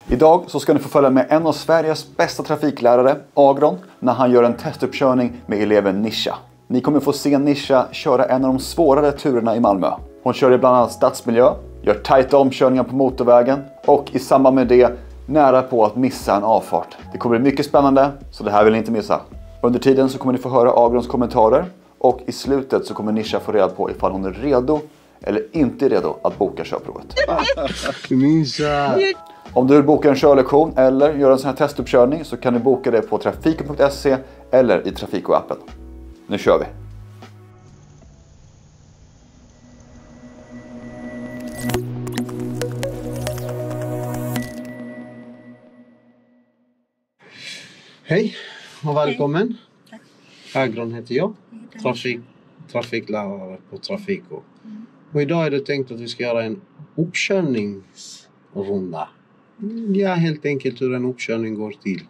Idag så ska ni få följa med en av Sveriges bästa trafiklärare, Agron, när han gör en testuppkörning med eleven Nisha. Ni kommer få se Nisha köra en av de svårare turerna i Malmö. Hon kör i bland annat stadsmiljö, gör tajta omkörningar på motorvägen och i samband med det nära på att missa en avfart. Det kommer bli mycket spännande, så det här vill ni inte missa. Under tiden så kommer ni få höra Agrons kommentarer och i slutet så kommer Nisha få reda på ifall hon är redo eller inte redo att boka körprovet. Nisha! Om du vill boka en körlektion eller göra en sån här testuppkörning så kan du boka det på trafiko.se eller i Trafiko-appen. Nu kör vi! Hej och välkommen. Tack. Agron heter jag. Trafiklärare på Trafiko. Och idag är det tänkt att vi ska göra en uppkörningsrunda. Ja, helt enkelt hur en uppkörning går till.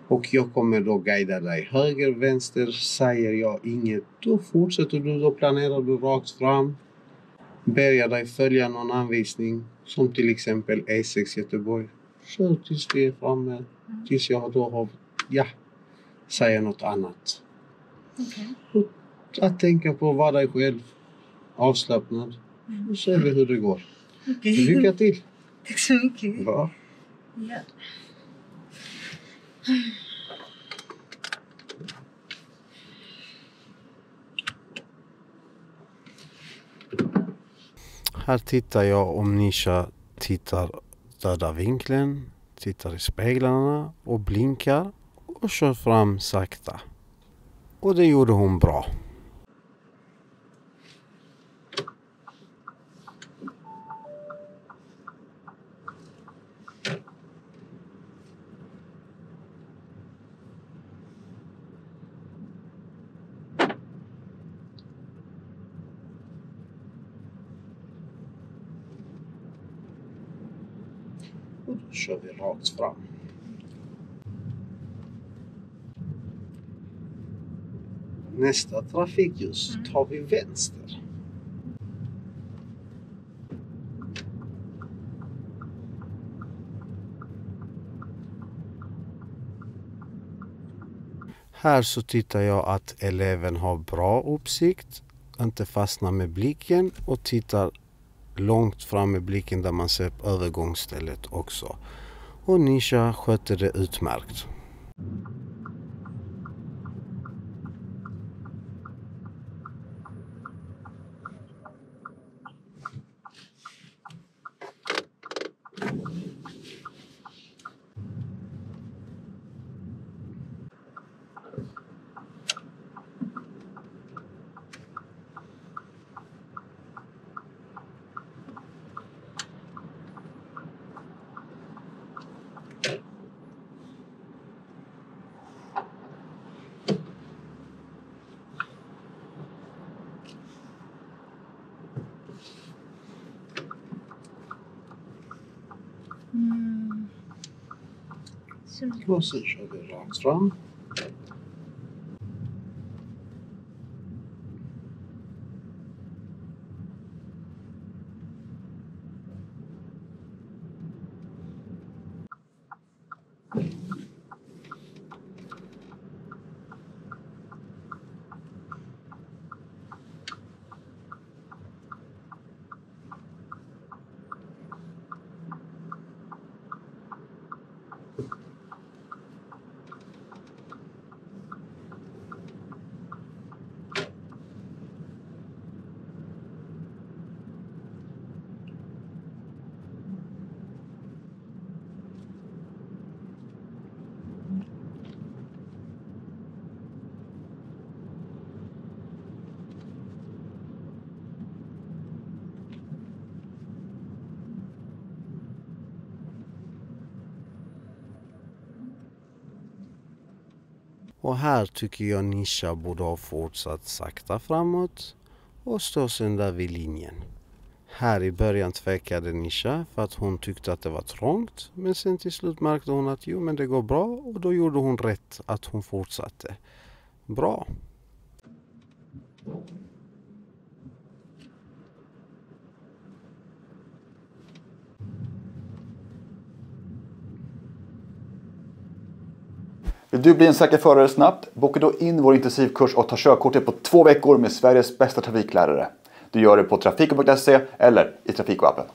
Och jag kommer då guida dig. Höger, vänster säger jag inget. Då fortsätter du, då planerar du rakt fram. Börjar dig följa någon anvisning. Som till exempel E6 Göteborg. Kör tills vi är framme. Tills jag då har, säger något annat. Okay. Att tänka på vad dig själv. Avslappnad. Nu ser vi hur det går. Okay. Lycka till. Tack så mycket. Bra. Ja. Här tittar jag om Nisha tittar döda vinkeln, tittar i speglarna och blinkar och kör fram sakta. Och det gjorde hon bra. Och då kör vi rakt fram. Nästa trafikljus tar vi vänster. Här så tittar jag att eleven har bra uppsikt, inte fastnar med blicken och tittar långt fram med blicken där man ser övergångsstället också. Och Nisha skötte det utmärkt. Och sen kör vi rakt fram. Och här tycker jag Nisha borde ha fortsatt sakta framåt och stå sen där vid linjen. Här i början tvekade Nisha för att hon tyckte att det var trångt, men sen till slut märkte hon att men det går bra och då gjorde hon rätt att hon fortsatte. Bra! Vill du bli en säker förare snabbt? Boka då in vår intensivkurs och ta körkortet på 2 veckor med Sveriges bästa trafiklärare. Du gör det på trafiken.se eller i Trafiko-appen.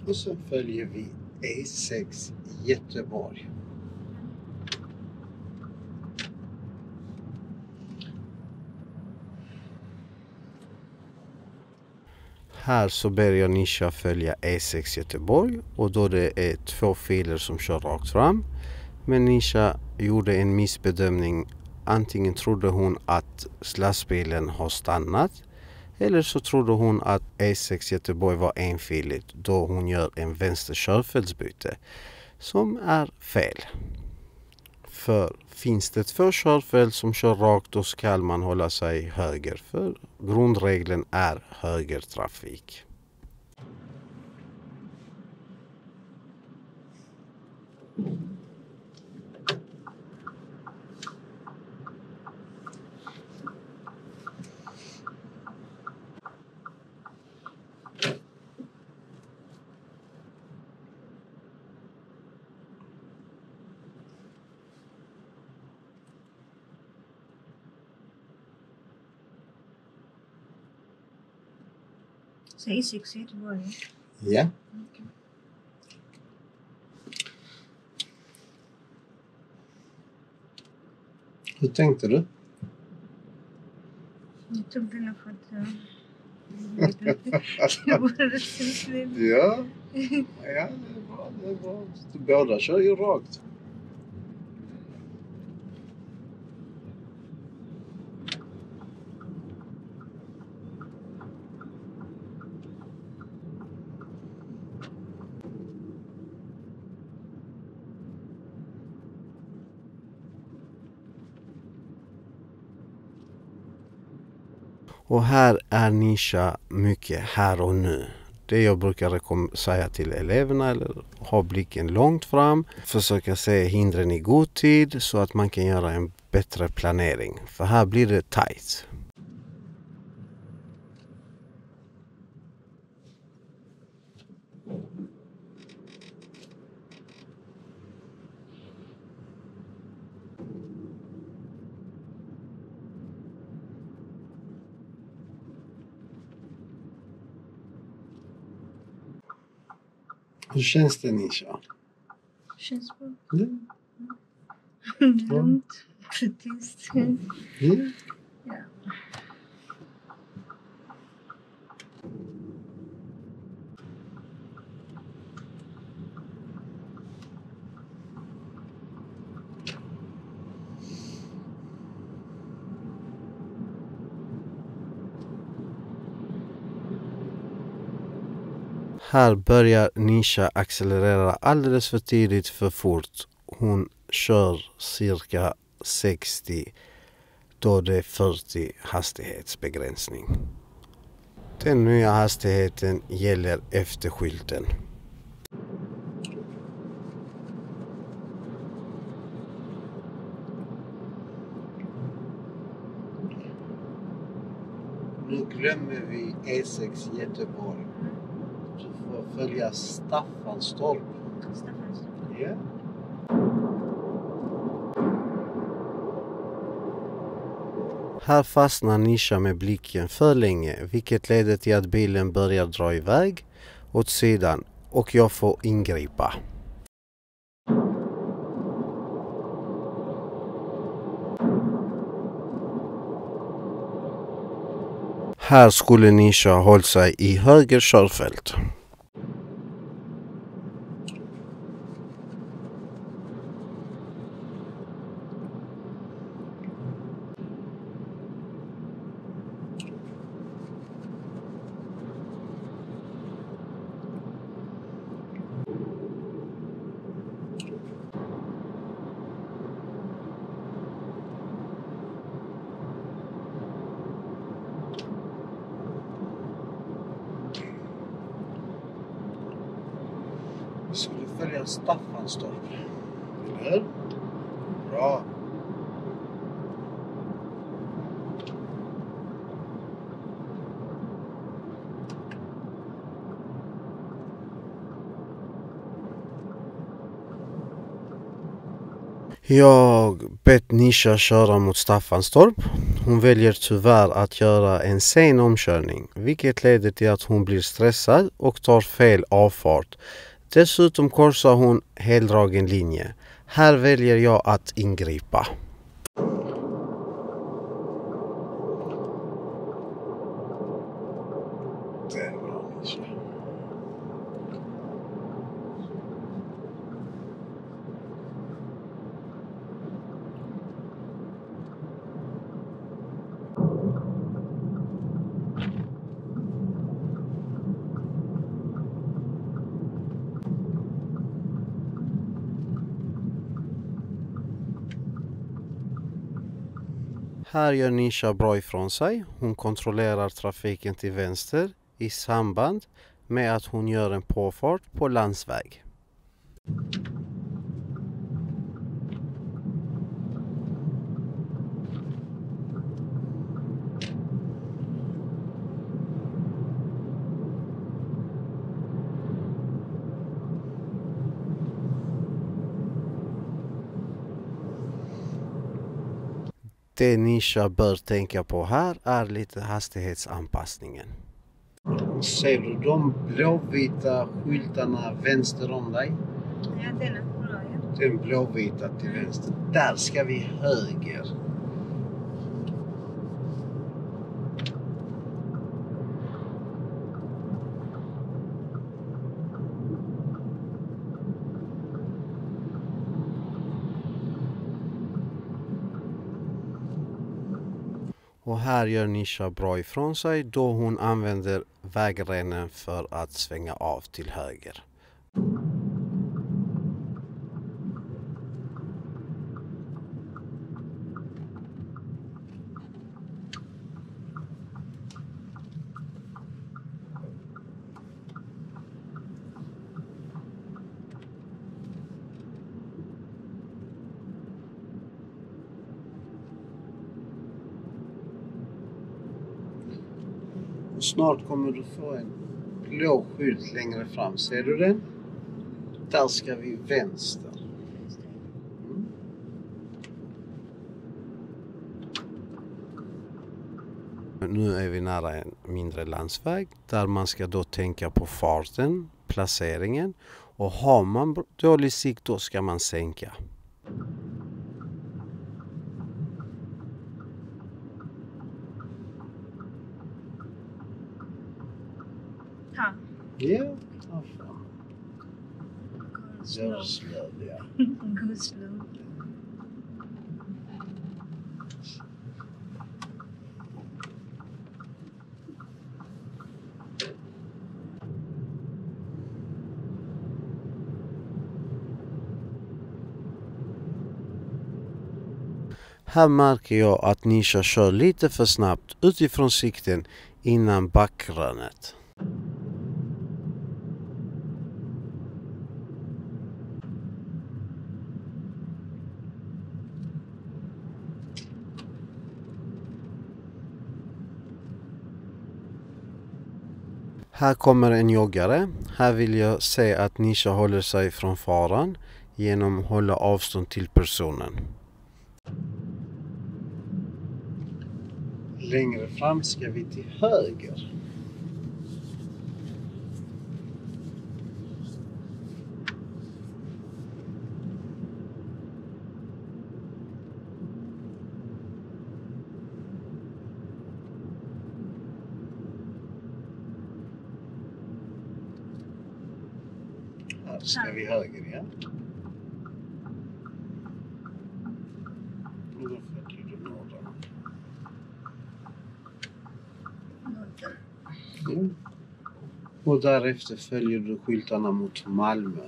Och så följer vi E6 Göteborg. Här så ber jag Nisha följa E6 Göteborg och då det är 2 filer som kör rakt fram. Men Nisha gjorde en missbedömning. Antingen trodde hon att lastbilen har stannat eller så trodde hon att E6 Göteborg var enfiligt då hon gör en vänster körfältsbyte som är fel. För finns det 2 körfält som kör rakt då ska man hålla sig höger för grundregeln är högertrafik. Säg 6 Göteborg. Ja. Hur tänkte du? Jag tog den för att jag borde sluta. Ja, det är bra. Det är bra. Båda kör ju rakt. Och här är Nisha mycket här och nu. Det jag brukar säga till eleverna eller ha blicken långt fram. Försöka se hindren i god tid så att man kan göra en bättre planering. För här blir det tajt. Hur känns det, Nisha? Känns bra. Mm. Lugnt. Precis. Mm. Ja. Här börjar Nisha accelerera alldeles för tidigt för fort. Hon kör cirka 60 då det är 40 hastighetsbegränsning. Den nya hastigheten gäller efter skylten. Nu glömmer vi E6 Göteborg. Du får följa Staffanstorp. Staffanstorp. Ja. Här fastnar Nisha med blicken för länge, vilket leder till att bilen börjar dra iväg åt sidan och jag får ingripa. Här skulle Nisha hålla sig i höger körfält. Vi skulle följa Staffanstorp. Eller hur? Bra. Jag bett Nisha köra mot Staffanstorp. Hon väljer tyvärr att göra en sen omkörning, vilket leder till att hon blir stressad och tar fel avfart. Dessutom korsar hon heldragen linje. Här väljer jag att ingripa. Här gör Nisha bra ifrån sig. Hon kontrollerar trafiken till vänster i samband med att hon gör en påfart på landsväg. Det Nisha bör tänka på här är lite hastighetsanpassningen. Ser du de blåvita skyltarna vänster om dig? Ja, den är bra, ja. Den blåvita till vänster. Där ska vi höger. Och här gör Nisha bra ifrån sig då hon använder vägrenen för att svänga av till höger. Och snart kommer du få en blå skylt längre fram. Ser du den? Där ska vi vänster. Nu är vi nära en mindre landsväg där man ska då tänka på farten, placeringen, och har man dålig sikt då ska man sänka. Ja. Ja, Go slow. ja. Go slow. Här märker jag att Nisha kör lite för snabbt utifrån sikten innan backrönet. Här kommer en joggare. Här vill jag se att Nisha håller sig från faran genom att hålla avstånd till personen. Längre fram ska vi till höger. Här ska vi höger, ja. Och då följer du norra. Ja. Och därefter följer du skyltarna mot Malmö.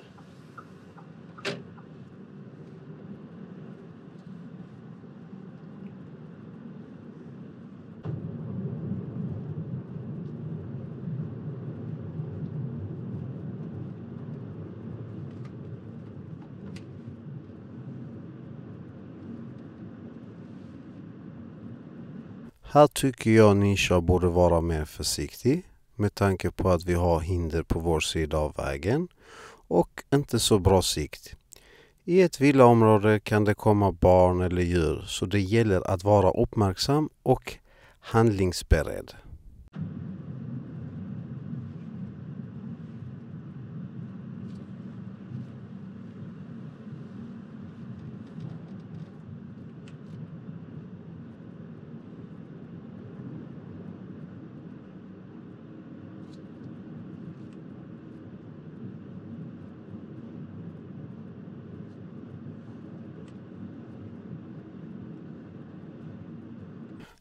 Här tycker jag Nisha borde vara mer försiktig med tanke på att vi har hinder på vår sida av vägen och inte så bra sikt. I ett villaområde kan det komma barn eller djur, så det gäller att vara uppmärksam och handlingsberedd.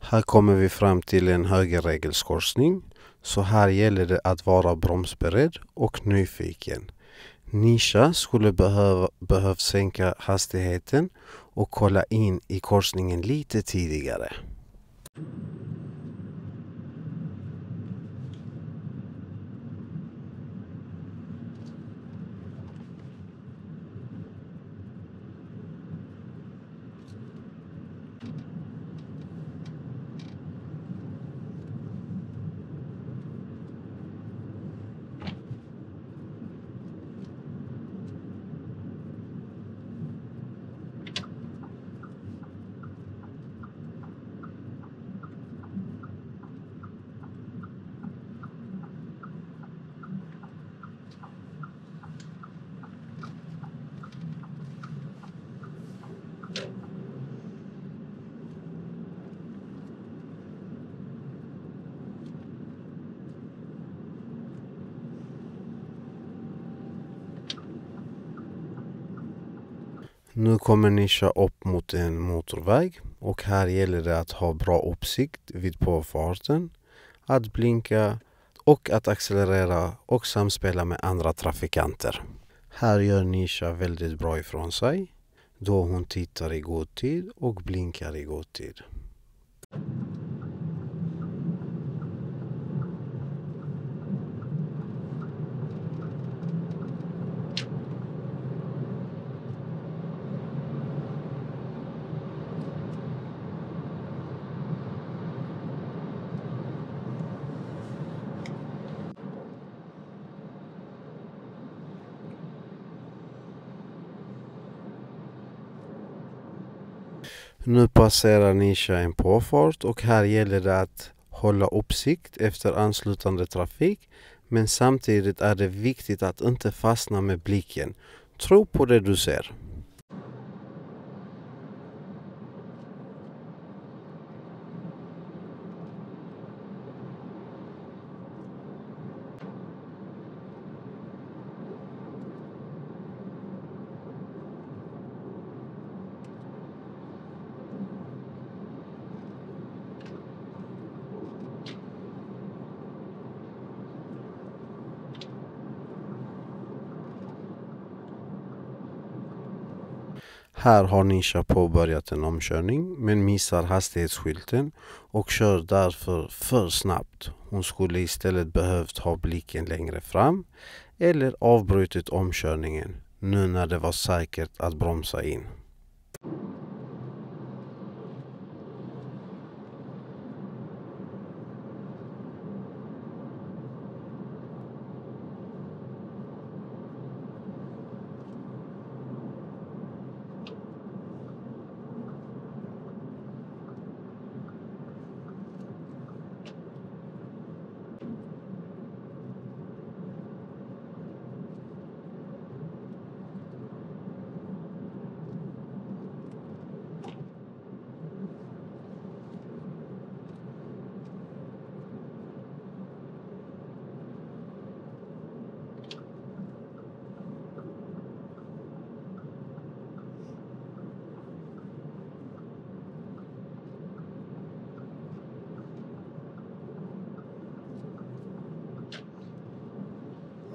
Här kommer vi fram till en högerregelskorsning, så här gäller det att vara bromsberedd och nyfiken. Nisha skulle behövt sänka hastigheten och kolla in i korsningen lite tidigare. Nu kommer Nisha upp mot en motorväg och här gäller det att ha bra uppsikt vid påfarten, att blinka och att accelerera och samspela med andra trafikanter. Här gör Nisha väldigt bra ifrån sig då hon tittar i god tid och blinkar i god tid. Nu passerar Nisha en påfart och här gäller det att hålla uppsikt efter anslutande trafik, men samtidigt är det viktigt att inte fastna med blicken. Tro på det du ser. Här har Nisha påbörjat en omkörning men missar hastighetsskylten och kör därför för snabbt. Hon skulle istället behövt ha blicken längre fram eller avbrutit omkörningen nu när det var säkert att bromsa in.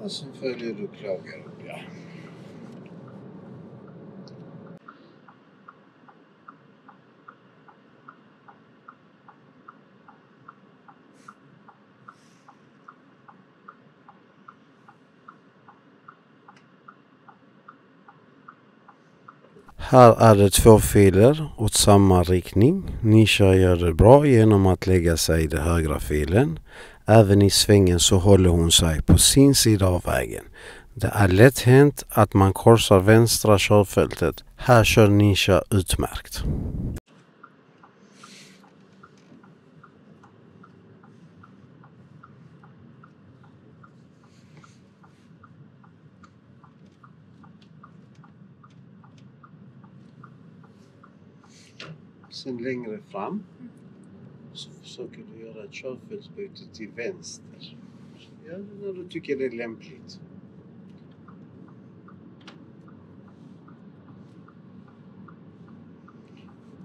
Och så följer du klagar upp, ja. Här är det 2 filer åt samma riktning. Nisha gör det bra genom att lägga sig i den högra filen. Även i svängen så håller hon sig på sin sida av vägen. Det är lätt hänt att man korsar vänstra körfältet. Här kör Nisha utmärkt. Sen längre fram så försöker du göra ett körfältsbyte till vänster. Gör det när du tycker det är lämpligt.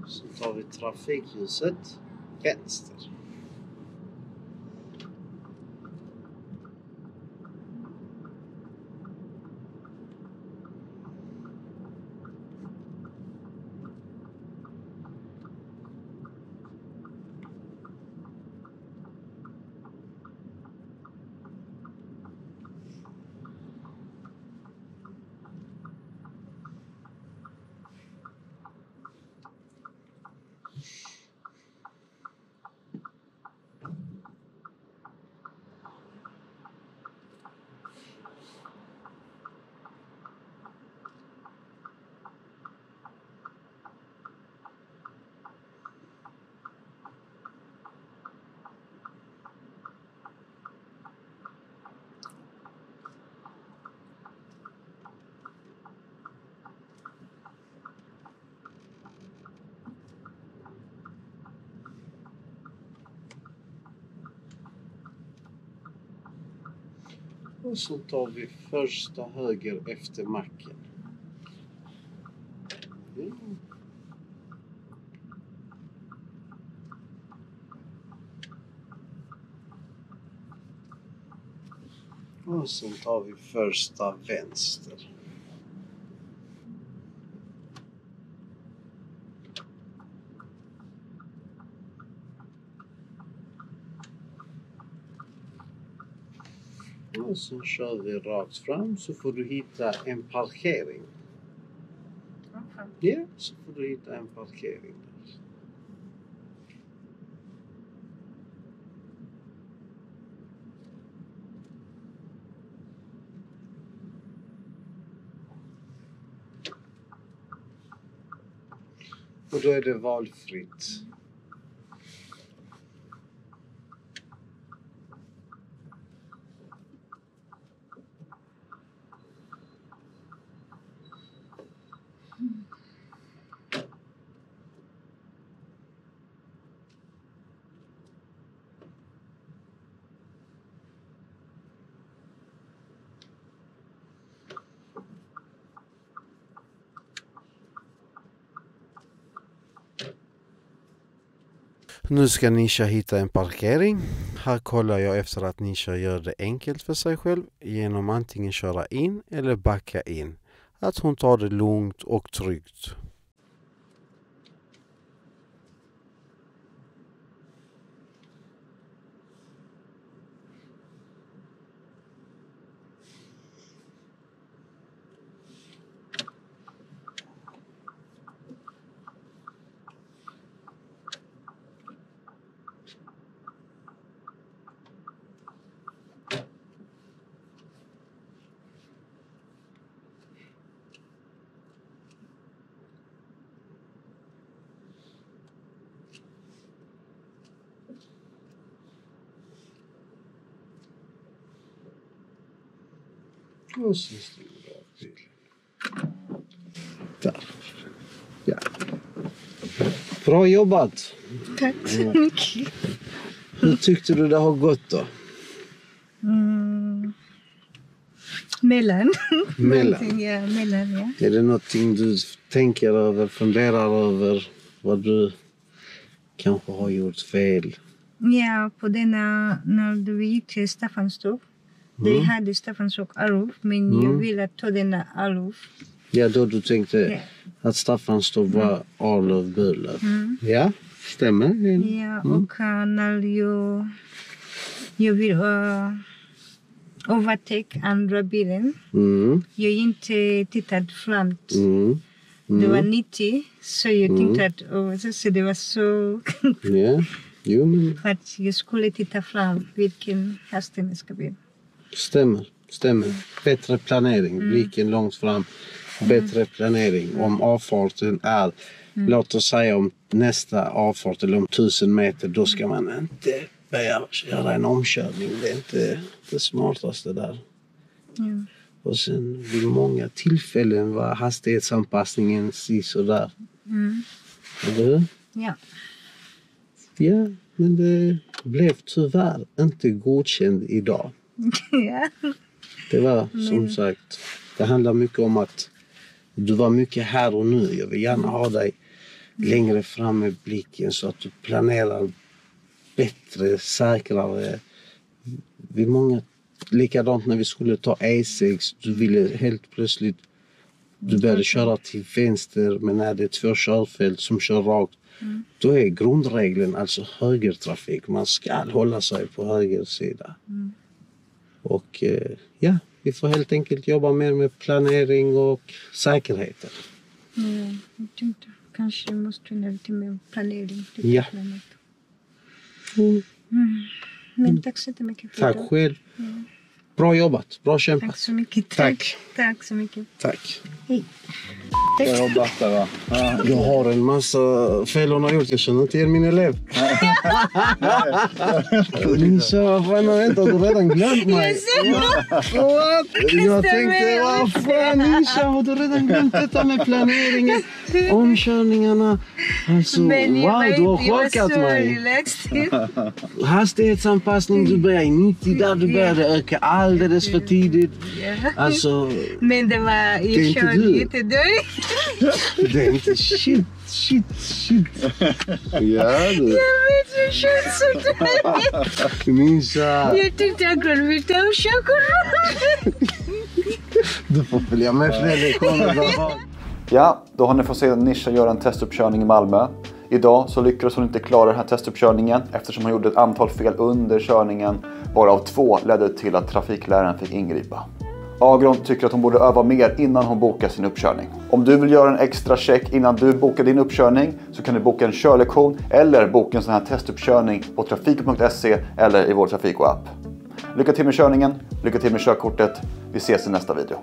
Så tar vi trafikljuset vänster. Och så tar vi första höger efter macken. Och sen tar vi första vänster. Och så kör vi rakt fram så får du hitta en parkering. Ja, så får du hitta en parkering. Och då är det valfritt. Nu ska Nisha hitta en parkering. Här kollar jag efter att Nisha gör det enkelt för sig själv genom antingen köra in eller backa in. Att hon tar det lugnt och tryggt. Och så stänger vi av bilen. Där. Ja. Bra jobbat. Tack så mycket. Hur tyckte du det har gått då? Mellan. Mellan. Ja, mellan, ja. Är det någonting du tänker över, funderar över vad du kanske har gjort fel? Ja, på denna, när du gick till Staffanstorp. Det hade Staffanstorp Arlöv, men jag ville ta denna Arlöv. Ja, då du tänkte att Staffanstorp var Arlöv Burlöv. Ja, stämmer. Ja, och när jag vill overtake andra bilen. Jag inte tittat framåt. Det var 90, så jag tänkte att så det var så... Ja, jo men... För att jag skulle titta fram vilken hastighet ska bli. Stämmer. stämmer. Bättre planering, blicken långt fram. Bättre planering om avfarten är, låt oss säga om nästa avfart eller om 1000 meter, då ska man inte börja göra en omkörning. Det är inte det smartaste där. Och sen vid många tillfällen var hastighetsanpassningen sådär. Eller hur? Ja. Ja, men det blev tyvärr inte godkänd idag. Ja. Det var som sagt, det handlar mycket om att du var mycket här och nu. Jag vill gärna ha dig längre fram med blicken så att du planerar bättre, säkrare. Vi många, likadant när vi skulle ta E6, du ville helt plötsligt, du började köra till vänster, men när det är 2 körfält som kör rakt, då är grundregeln alltså högertrafik. Man ska hålla sig på höger sida. Och ja, vi får helt enkelt jobba mer med planering och säkerheten. Jag tänkte kanske måste ha lite mer planering. Ja. Men tack så mycket för Tack det. själv. Bra jobbat, bra kämpat. Tack så mycket. Tack. Tack så mycket. Tack. Hej. Bra jobbat där, va? Ja. Jag har en massa fel hon har gjort. Jag känner inte igen min elev. Nisha, vad fan har hänt? Har du redan glömt mig? Jag tänkte, vad fan Nisha, har du redan glömt detta med planeringen? Omkörningarna. Alltså, wow, du har chockat mig. Hastighetsanpassning, du börjar i 90 där, du började öka alldeles för tidigt. Alltså, Men det var, jag körde inte dig. det är inte shit. Ja, du. Jag vet, jag kände sådär. Nisha. Jag tyckte jag kunde veta om körkort. Du får följa med fler lektioner. Ja, då har ni fått se Nisha göra en testuppkörning i Malmö. Idag så lyckades hon inte klara den här testuppkörningen eftersom hon gjorde ett antal fel under körningen, varav 2 ledde till att trafikläraren fick ingripa. Agron tycker att hon borde öva mer innan hon bokar sin uppkörning. Om du vill göra en extra check innan du bokar din uppkörning så kan du boka en körlektion eller boka en sån här testuppkörning på trafiko.se eller i vår Trafiko-app. Lycka till med körningen, lycka till med körkortet. Vi ses i nästa video.